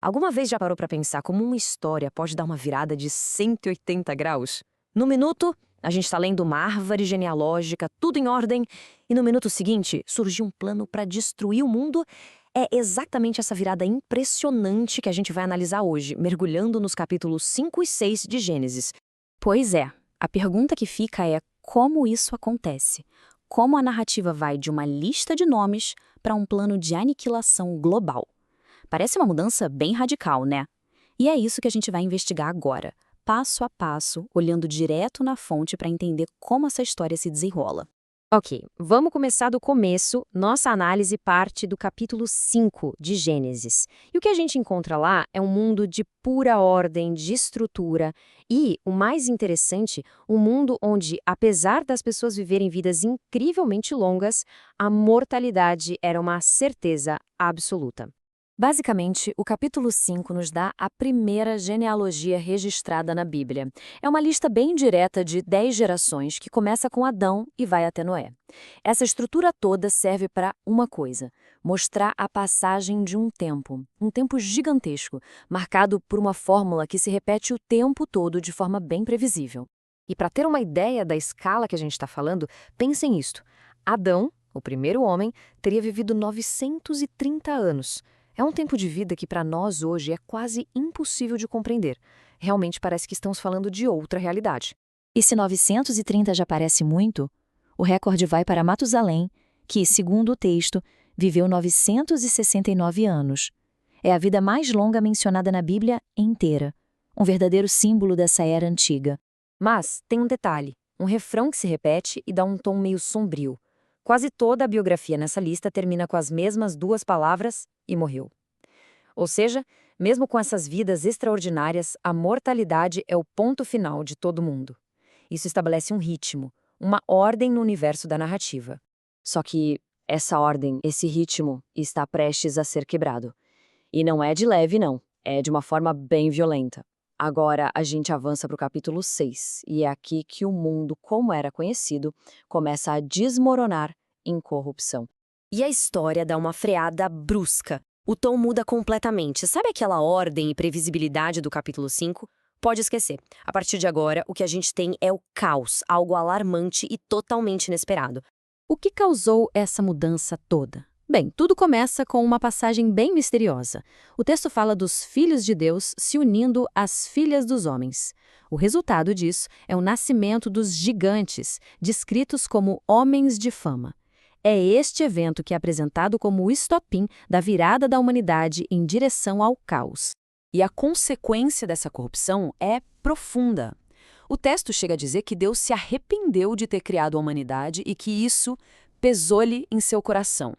Alguma vez já parou para pensar como uma história pode dar uma virada de 180 graus? No minuto, a gente está lendo uma árvore genealógica, tudo em ordem, e no minuto seguinte surgiu um plano para destruir o mundo. É exatamente essa virada impressionante que a gente vai analisar hoje, mergulhando nos capítulos 5 e 6 de Gênesis. Pois é, a pergunta que fica é como isso acontece? Como a narrativa vai de uma lista de nomes para um plano de aniquilação global? Parece uma mudança bem radical, né? E é isso que a gente vai investigar agora, passo a passo, olhando direto na fonte para entender como essa história se desenrola. Ok, vamos começar do começo. Nossa análise parte do capítulo 5 de Gênesis. E o que a gente encontra lá é um mundo de pura ordem, de estrutura e, o mais interessante, um mundo onde, apesar das pessoas viverem vidas incrivelmente longas, a mortalidade era uma certeza absoluta. Basicamente, o capítulo 5 nos dá a primeira genealogia registrada na Bíblia. É uma lista bem direta de 10 gerações que começa com Adão e vai até Noé. Essa estrutura toda serve para uma coisa: mostrar a passagem de um tempo gigantesco, marcado por uma fórmula que se repete o tempo todo de forma bem previsível. E para ter uma ideia da escala que a gente está falando, pensem nisto. Adão, o primeiro homem, teria vivido 930 anos. É um tempo de vida que para nós hoje é quase impossível de compreender. Realmente parece que estamos falando de outra realidade. E se 930 já parece muito, o recorde vai para Matusalém, que, segundo o texto, viveu 969 anos. É a vida mais longa mencionada na Bíblia inteira, um verdadeiro símbolo dessa era antiga. Mas tem um detalhe, um refrão que se repete e dá um tom meio sombrio. Quase toda a biografia nessa lista termina com as mesmas duas palavras: e morreu. Ou seja, mesmo com essas vidas extraordinárias, a mortalidade é o ponto final de todo mundo. Isso estabelece um ritmo, uma ordem no universo da narrativa. Só que essa ordem, esse ritmo, está prestes a ser quebrado. E não é de leve, não. É de uma forma bem violenta. Agora a gente avança para o capítulo 6, e é aqui que o mundo, como era conhecido, começa a desmoronar em corrupção. E a história dá uma freada brusca. O tom muda completamente. Sabe aquela ordem e previsibilidade do capítulo 5? Pode esquecer. A partir de agora, o que a gente tem é o caos, algo alarmante e totalmente inesperado. O que causou essa mudança toda? Bem, tudo começa com uma passagem bem misteriosa. O texto fala dos filhos de Deus se unindo às filhas dos homens. O resultado disso é o nascimento dos gigantes, descritos como homens de fama. É este evento que é apresentado como o estopim da virada da humanidade em direção ao caos. E a consequência dessa corrupção é profunda. O texto chega a dizer que Deus se arrependeu de ter criado a humanidade e que isso pesou-lhe em seu coração.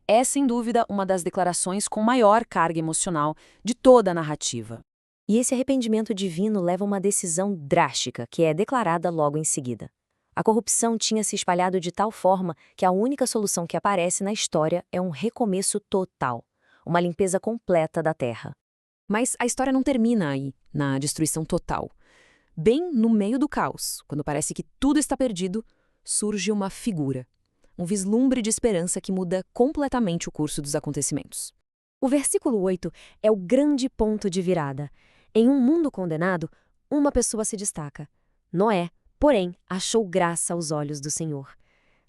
É, sem dúvida, uma das declarações com maior carga emocional de toda a narrativa. E esse arrependimento divino leva a uma decisão drástica, que é declarada logo em seguida. A corrupção tinha se espalhado de tal forma que a única solução que aparece na história é um recomeço total, uma limpeza completa da terra. Mas a história não termina aí, na destruição total. Bem no meio do caos, quando parece que tudo está perdido, surge uma figura. Um vislumbre de esperança que muda completamente o curso dos acontecimentos. O versículo 8 é o grande ponto de virada. Em um mundo condenado, uma pessoa se destaca. Noé, porém, achou graça aos olhos do Senhor.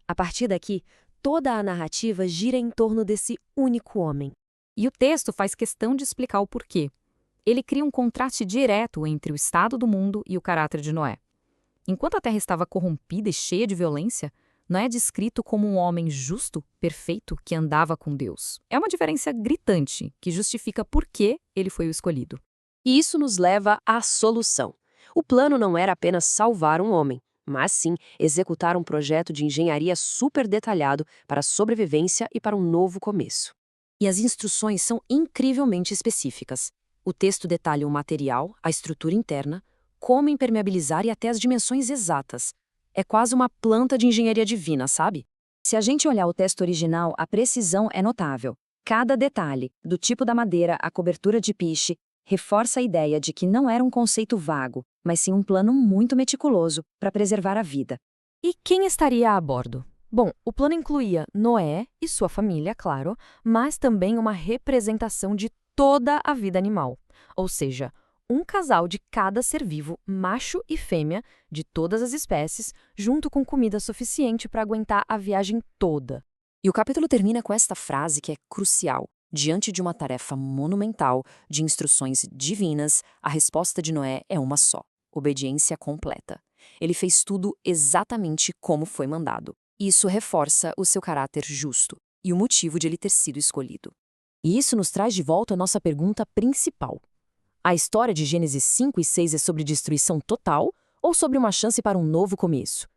A partir daqui, toda a narrativa gira em torno desse único homem. E o texto faz questão de explicar o porquê. Ele cria um contraste direto entre o estado do mundo e o caráter de Noé. Enquanto a terra estava corrompida e cheia de violência, Noé é descrito como um homem justo, perfeito, que andava com Deus. É uma diferença gritante que justifica por que ele foi o escolhido. E isso nos leva à solução. O plano não era apenas salvar um homem, mas sim executar um projeto de engenharia super detalhado para a sobrevivência e para um novo começo. E as instruções são incrivelmente específicas. O texto detalha o material, a estrutura interna, como impermeabilizar e até as dimensões exatas. É quase uma planta de engenharia divina, sabe? Se a gente olhar o texto original, a precisão é notável. Cada detalhe, do tipo da madeira à cobertura de piche, reforça a ideia de que não era um conceito vago, mas sim um plano muito meticuloso para preservar a vida. E quem estaria a bordo? Bom, o plano incluía Noé e sua família, claro, mas também uma representação de toda a vida animal. Ou seja, um casal de cada ser vivo, macho e fêmea, de todas as espécies, junto com comida suficiente para aguentar a viagem toda. E o capítulo termina com esta frase que é crucial. Diante de uma tarefa monumental, de instruções divinas, a resposta de Noé é uma só: obediência completa. Ele fez tudo exatamente como foi mandado. Isso reforça o seu caráter justo e o motivo de ele ter sido escolhido. E isso nos traz de volta a nossa pergunta principal. A história de Gênesis 5 e 6 é sobre destruição total ou sobre uma chance para um novo começo?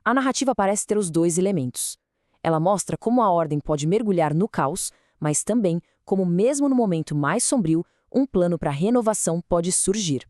A narrativa parece ter os dois elementos. Ela mostra como a ordem pode mergulhar no caos, mas também como, mesmo no momento mais sombrio, um plano para renovação pode surgir.